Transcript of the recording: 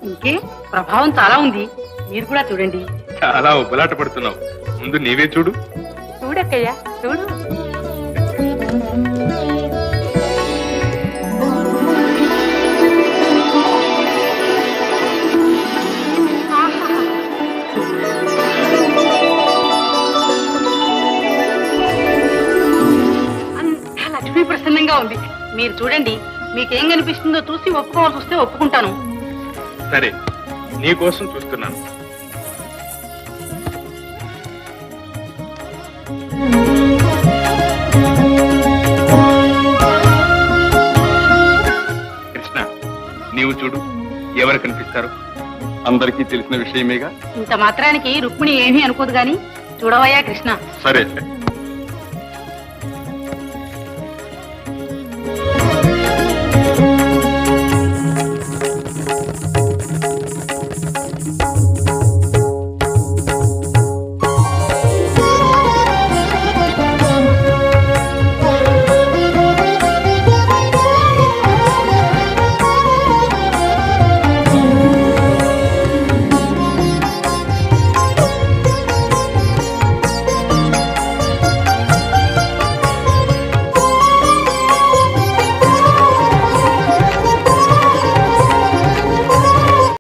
ఇంకే ప్రభావం చాలా ఉంది. మీరు కూడా చూడండి. చాలా ఉబ్బలాట పడుతున్నావు. ముందు నీవే చూడు. చూడక్కయ్యా చూడు. అంతా లక్ష్మీ ప్రసన్నంగా ఉంది. మీరు చూడండి, మీకేం కనిపిస్తుందో చూసి ఒప్పుకోవాల్సి వస్తే ఒప్పుకుంటాను. సరే, నీ కోసం చూస్తున్నాను. కృష్ణ, నీవు చూడు, ఎవరు కనిపిస్తారు? అందరికీ తెలిసిన విషయమేగా. ఇంత మాత్రానికి రుక్మిణి ఏమీ అనుకోదు గాని చూడవయ్యా కృష్ణ. సరే సరే.